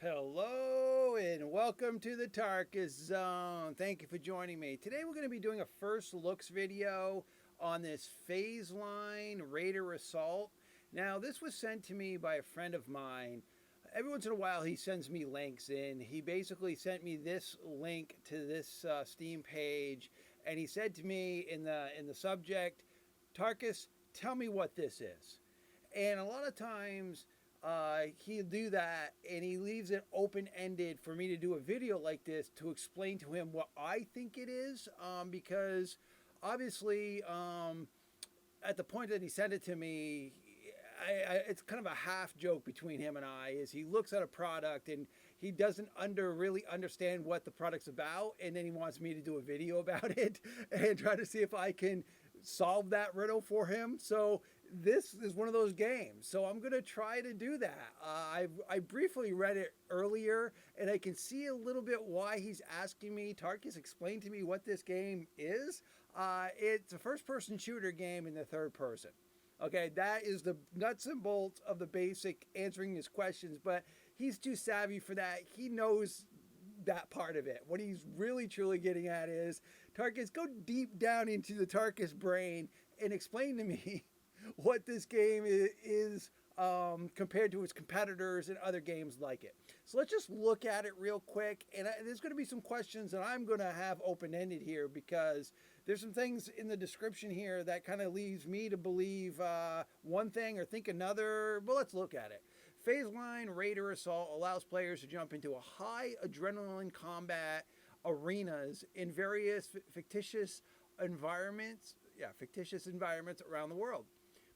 Hello and welcome to the Tarkus Zone. Thank you for joining me. Today we're going to be doing a first looks video on this phase line Raider Assault. Now this was sent to me by a friend of mine. Every once in a while he sends me links in. He basically sent me this link to this Steam page, and he said to me in the subject, Tarkus, tell me what this is. And a lot of times he'll do that, and he leaves it open-ended for me to do a video like this to explain to him what I think it is, because obviously at the point that he sent it to me, it's kind of a half joke between him and I. Is he looks at a product and he doesn't really understand what the product's about, and then he wants me to do a video about it and try to see if I can solve that riddle for him. So this is one of those games. So I'm going to try to do that. I briefly read it earlier, and I can see a little bit why he's asking me. Tarkus, explain to me what this game is. It's a first-person shooter game in the third person. Okay, that is the nuts and bolts of the basic answering his questions, but he's too savvy for that. He knows that part of it. What he's really truly getting at is, Tarkus, go deep down into the Tarkus brain and explain to me what this game is compared to its competitors and other games like it. So let's just look at it real quick. And there's going to be some questions that I'm going to have open-ended here, because there's some things in the description here that kind of leaves me to believe one thing or think another. But let's look at it. Phase Line Raider Assault allows players to jump into a high adrenaline combat arenas in various fictitious environments around the world.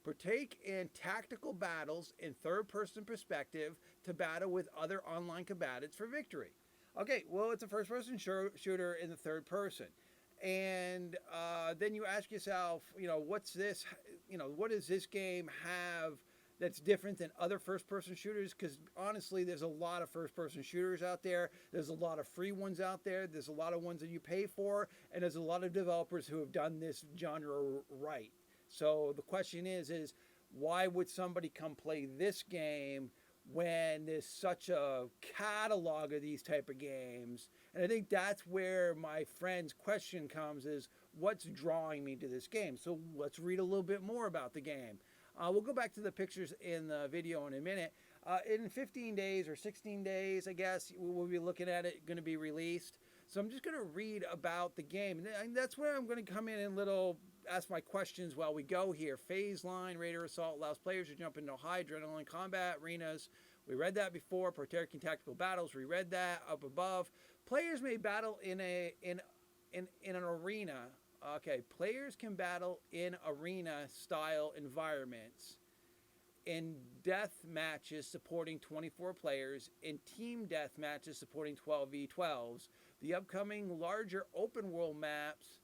Partake in tactical battles in third-person perspective to battle with other online combatants for victory. Okay, well, it's a first-person shooter in the third person. And then you ask yourself, what's this? What does this game have that's different than other first-person shooters? Because honestly, there's a lot of first-person shooters out there. There's a lot of free ones out there. There's a lot of ones that you pay for. And there's a lot of developers who have done this genre right. So the question is why would somebody come play this game when there's such a catalog of these type of games? And I think that's where my friend's question comes, is what's drawing me to this game? So let's read a little bit more about the game. We'll go back to the pictures in the video in a minute. In 15 days or 16 days, I guess, we'll be looking at it, going to be released. So I'm just going to read about the game. And that's where I'm going to come in and ask my questions while we go here. Phase Line Raider Assault allows players to jump into high adrenaline combat arenas. We read that before. Partake in tactical battles. We read that up above. Players may battle in an arena. Okay, players can battle in arena-style environments, in death matches supporting 24 players, in team death matches supporting 12v12s. The upcoming larger open-world maps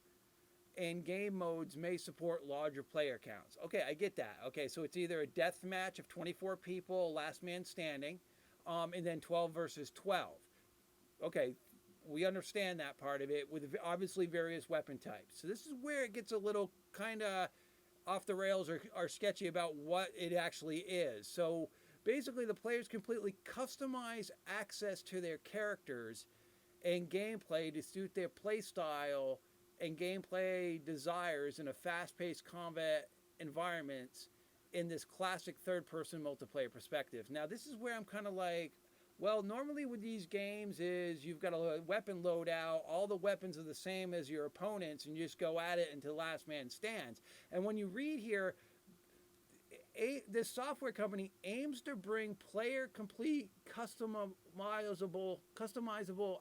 and game modes may support larger player counts. Okay, I get that. Okay, so it's either a death match of 24 people, last man standing, and then 12 versus 12. Okay, we understand that part of it, with obviously various weapon types. So this is where it gets a little kind of off the rails or sketchy about what it actually is. So basically the players completely customize access to their characters and gameplay to suit their play style and gameplay desires in a fast-paced combat environments in this classic third-person multiplayer perspective. Now this is where I'm kind of like, well, normally with these games is you've got a weapon loadout, all the weapons are the same as your opponents, and you just go at it until last man stands. And when you read here, this software company aims to bring player-complete customizable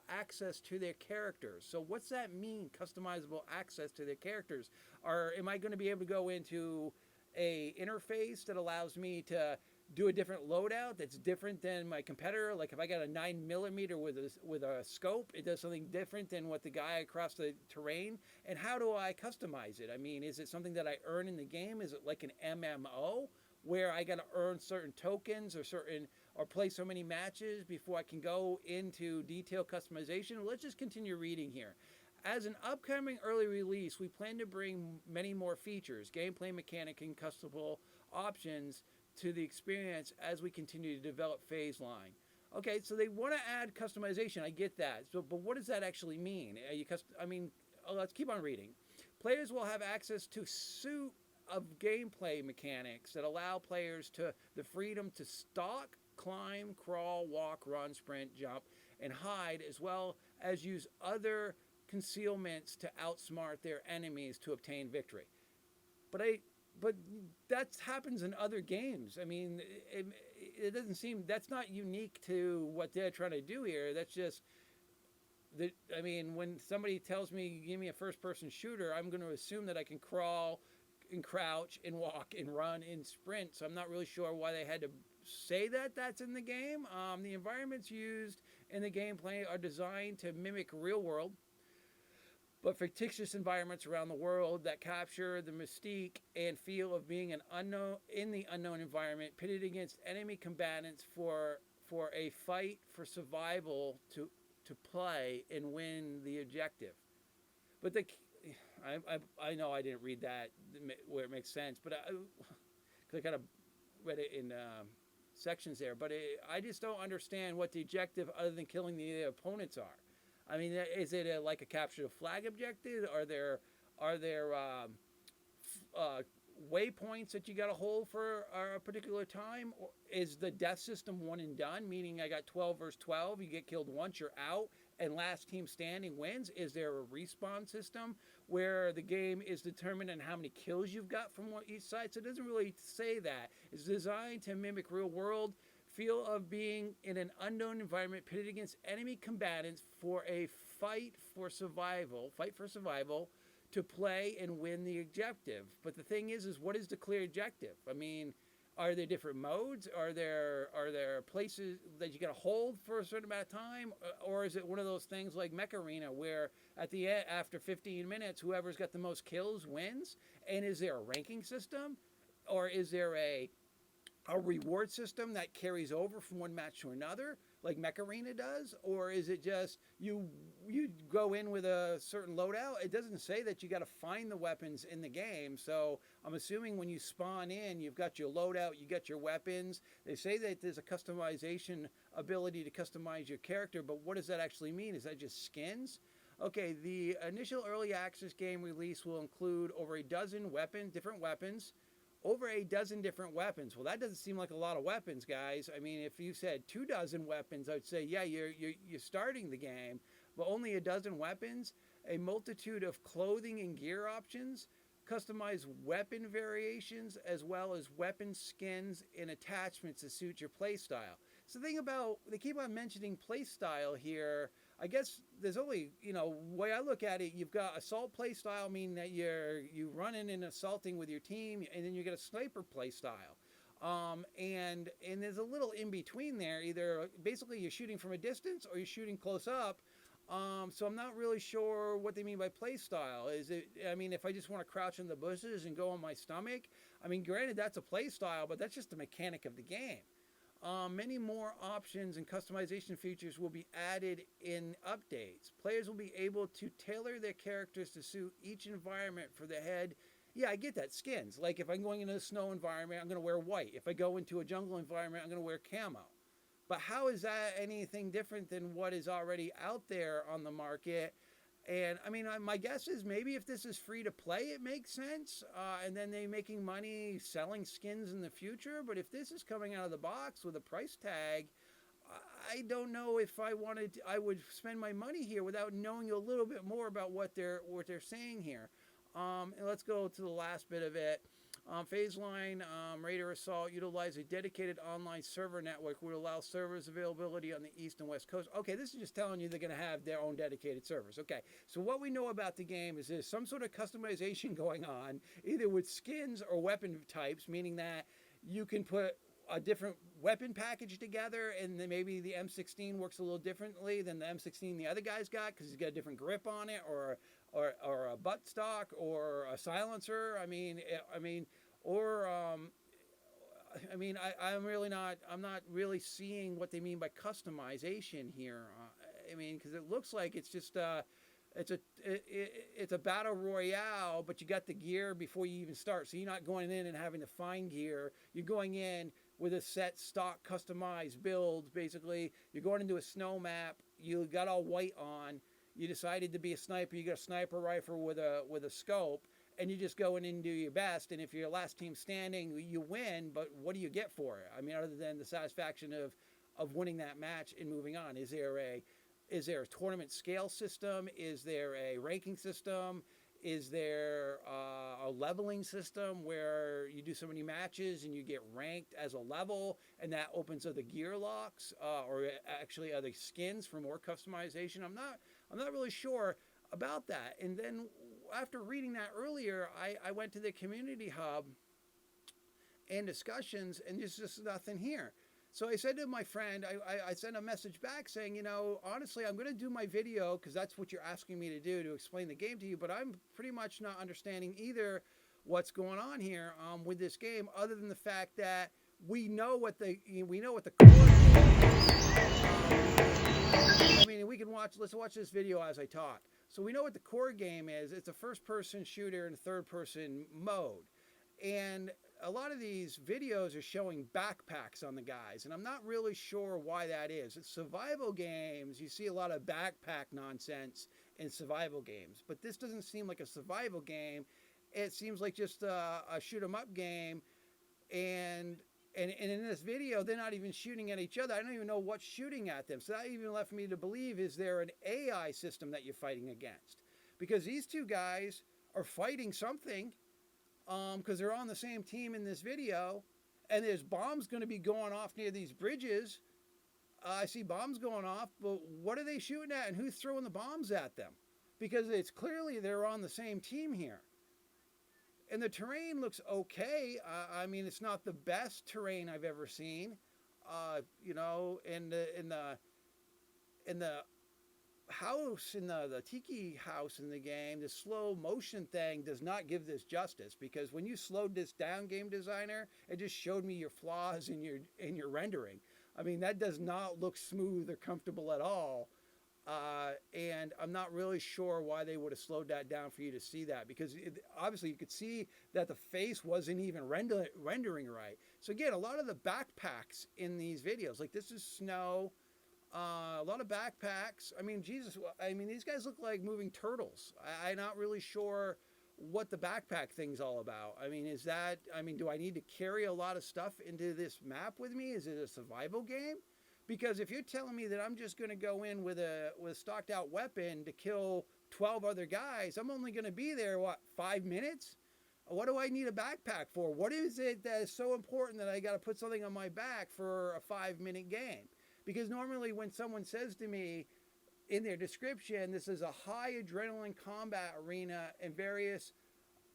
access to their characters. So what's that mean, customizable access to their characters? Or am I going to be able to go into a interface that allows me to do a different loadout that's different than my competitor? Like if I got a 9mm with a scope, it does something different than what the guy across the terrain. And how do I customize it? I mean, is it something that I earn in the game? Is it like an MMO where I got to earn certain tokens or play so many matches before I can go into detailed customization? Let's just continue reading here. As an upcoming early release, we plan to bring many more features, gameplay mechanic, and customable options to the experience as we continue to develop Phase Line. Okay, so they want to add customization. I get that. So, but what does that actually mean? I mean, let's keep on reading. Players will have access to suite of gameplay mechanics that allow players to the freedom to stalk, climb, crawl, walk, run, sprint, jump, and hide, as well as use other concealments to outsmart their enemies to obtain victory. But I, but that happens in other games. I mean, it doesn't seem that's not unique to what they're trying to do here. That's just I mean, when somebody tells me give me a first-person shooter, I'm going to assume that I can crawl, and crouch, and walk, and run, and sprint. So I'm not really sure why they had to say that that's in the game. The environments used in the gameplay are designed to mimic real world, but fictitious environments around the world that capture the mystique and feel of being an unknown in the unknown environment, pitted against enemy combatants for a fight for survival to play and win the objective. But I know I didn't read that where it makes sense, but I kind of read it in sections there. But I just don't understand what the objective other than killing the opponents are. I mean, is it like a capture the flag objective? Are there waypoints that you got to hold for a particular time? Or is the death system one and done, meaning I got 12 versus 12, you get killed once, you're out, and last team standing wins? Is there a respawn system where the game is determined on how many kills you've got from each side? So it doesn't really say that. It's designed to mimic real world feel of being in an unknown environment pitted against enemy combatants for a fight for survival to play and win the objective. But the thing is what is the clear objective? I mean, are there different modes? Are there places that you got to hold for a certain amount of time, or is it one of those things like Mech Arena where at the end, after 15 minutes, whoever's got the most kills wins? And is there a ranking system, or is there a reward system that carries over from one match to another, like Mech Arena does? Or is it just you go in with a certain loadout? It doesn't say that you got to find the weapons in the game, so I'm assuming when you spawn in, you've got your loadout, you got your weapons. They say that there's a customization ability to customize your character, but what does that actually mean? Is that just skins? Okay, the initial early access game release will include over a dozen different weapons. Over a dozen different weapons. Well, that doesn't seem like a lot of weapons, guys. I mean, if you said 24 weapons, I'd say, yeah, you're starting the game. But only a dozen weapons, a multitude of clothing and gear options, customized weapon variations, as well as weapon skins and attachments to suit your playstyle. So the thing about, they keep on mentioning playstyle here. I guess there's only, way I look at it, you've got assault play style, meaning that you running and assaulting with your team, and then you get a sniper play style. And there's a little in between there. Either basically you're shooting from a distance or you're shooting close up. So I'm not really sure what they mean by play style. If I just want to crouch in the bushes and go on my stomach, I mean, granted, that's a play style, but that's just the mechanic of the game. Many more options and customization features will be added in updates. Players will be able to tailor their characters to suit each environment for the head. Yeah, I get that. Skins. Like if I'm going into a snow environment, I'm going to wear white. If I go into a jungle environment, I'm going to wear camo. But how is that anything different than what is already out there on the market? And I mean, my guess is maybe if this is free to play, it makes sense. And then they're making money selling skins in the future. But if this is coming out of the box with a price tag, I don't know if I would spend my money here without knowing a little bit more about what they're saying here. And let's go to the last bit of it. Phase Line Raider Assault utilize a dedicated online server network which will allow servers availability on the East and West Coast. Okay, this is just telling you they're going to have their own dedicated servers. Okay, so what we know about the game is there's some sort of customization going on, either with skins or weapon types, meaning that you can put a different weapon package together, and then maybe the M16 works a little differently than the M16 the other guy's got because he's got a different grip on it, or a buttstock, or a silencer. I'm not really seeing what they mean by customization here. Because it looks like it's just it's a battle royale, but you got the gear before you even start. So you're not going in and having to find gear. You're going in with a set stock customized build. Basically, you're going into a snow map. You got all white on. You decided to be a sniper. You got a sniper rifle with a scope, and you just go in and do your best. And if you're last team standing, you win. But what do you get for it? I mean, other than the satisfaction of winning that match and moving on, is there a tournament scale system? Is there a ranking system? Is there a leveling system where you do so many matches and you get ranked as a level, and that opens up the gear locks, or actually other skins for more customization? I'm not really sure about that. And then after reading that earlier, I went to the community hub and discussions, and there's just nothing here. So I said to my friend, I sent a message back saying, you know, honestly, I'm going to do my video because that's what you're asking me to do, to explain the game to you. But I'm pretty much not understanding either what's going on here with this game, other than the fact that we know what the core I mean, let's watch this video as I talk. So we know what the core game is. It's a first-person shooter in third-person mode. And a lot of these videos are showing backpacks on the guys, and I'm not really sure why that is. It's survival games. You see a lot of backpack nonsense in survival games, but this doesn't seem like a survival game. It seems like just a shoot 'em up game, and in this video, they're not even shooting at each other. I don't even know what's shooting at them. So that even left me to believe, is there an AI system that you're fighting against? Because these two guys are fighting something, because they're on the same team in this video, and there's bombs going to be going off near these bridges. I see bombs going off, but what are they shooting at, and who's throwing the bombs at them? Because it's clearly they're on the same team here. And the terrain looks okay. I mean, it's not the best terrain I've ever seen. You know, in the house, in the tiki house in the game, the slow motion thing does not give this justice, because when you slowed this down, game designer, it just showed me your flaws in your rendering. I mean, that does not look smooth or comfortable at all. And I'm not really sure why they would have slowed that down for you to see that, because obviously you could see that the face wasn't even rendering right. So again, a lot of the backpacks in these videos, like this is snow, a lot of backpacks. I mean, Jesus, I mean, these guys look like moving turtles. I'm not really sure what the backpack thing's all about. I mean, do I need to carry a lot of stuff into this map with me? Is it a survival game? Because if you're telling me that I'm just going to go in with a stocked out weapon to kill 12 other guys, I'm only going to be there, 5 minutes? What do I need a backpack for? What is it that is so important that I got to put something on my back for a 5-minute game? Because normally when someone says to me in their description, this is a high adrenaline combat arena in various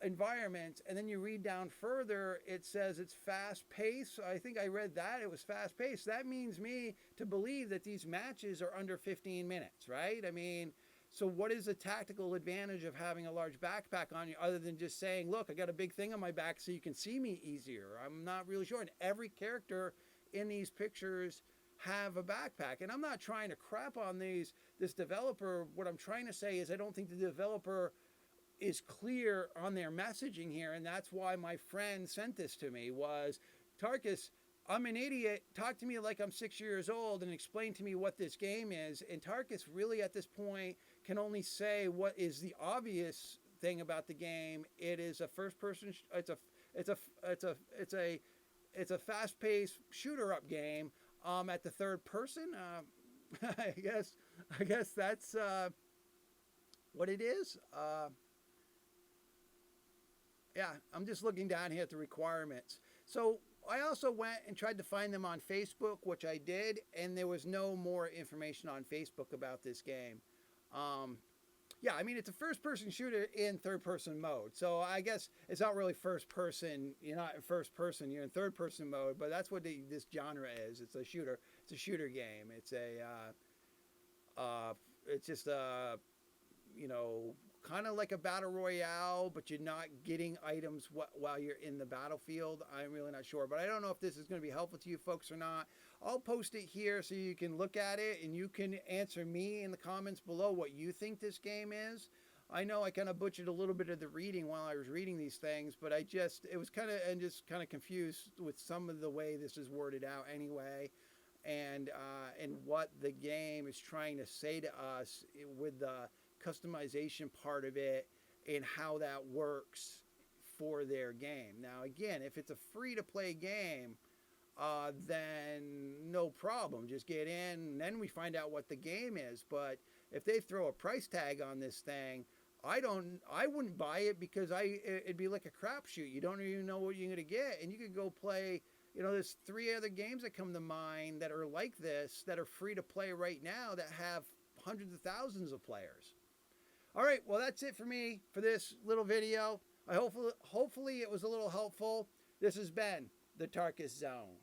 environments, and then you read down further, it says it's fast paced. I think I read that it was fast paced. That means me to believe that these matches are under 15 minutes, right? I mean, so what is the tactical advantage of having a large backpack on you, other than just saying, look, I got a big thing on my back so you can see me easier? I'm not really sure. And every character in these pictures have a backpack, and I'm not trying to crap on this developer. What I'm trying to say is I don't think the developer is clear on their messaging here, and that's why my friend sent this to me, was, Tarkus, I'm an idiot. Talk to me like I'm 6 years old and explain to me what this game is. And Tarkus really at this point can only say what is the obvious thing about the game. It is a first person, it's a fast-paced shooter-up game at the third person. I guess that's what it is. Yeah, I'm just looking down here at the requirements. So I also went and tried to find them on Facebook, which I did, and there was no more information on Facebook about this game. Yeah, I mean, it's a first-person shooter in third-person mode. So I guess it's not really first-person. You're not in first-person. You're in third-person mode. But that's what this genre is. It's a shooter. It's a shooter game. It's just you know, kind of like a battle royale, but you're not getting items while you're in the battlefield. I'm really not sure, but I don't know if this is going to be helpful to you folks or not. I'll post it here so you can look at it, and you can answer me in the comments below what you think this game is. I know I kind of butchered a little bit of the reading while I was reading these things, but it was kind of, and just kind of confused with some of the way this is worded out anyway, and what the game is trying to say to us with the customization part of it and how that works for their game. Now, again, if it's a free to play game, then no problem. Just get in, and then we find out what the game is. But if they throw a price tag on this thing, I wouldn't buy it because it'd be like a crapshoot. You don't even know what you're gonna get, and you could go play. You know, there's 3 other games that come to mind that are like this that are free to play right now that have hundreds of thousands of players. All right, well, that's it for me for this little video. Hopefully it was a little helpful. This has been the Tarkus Zone.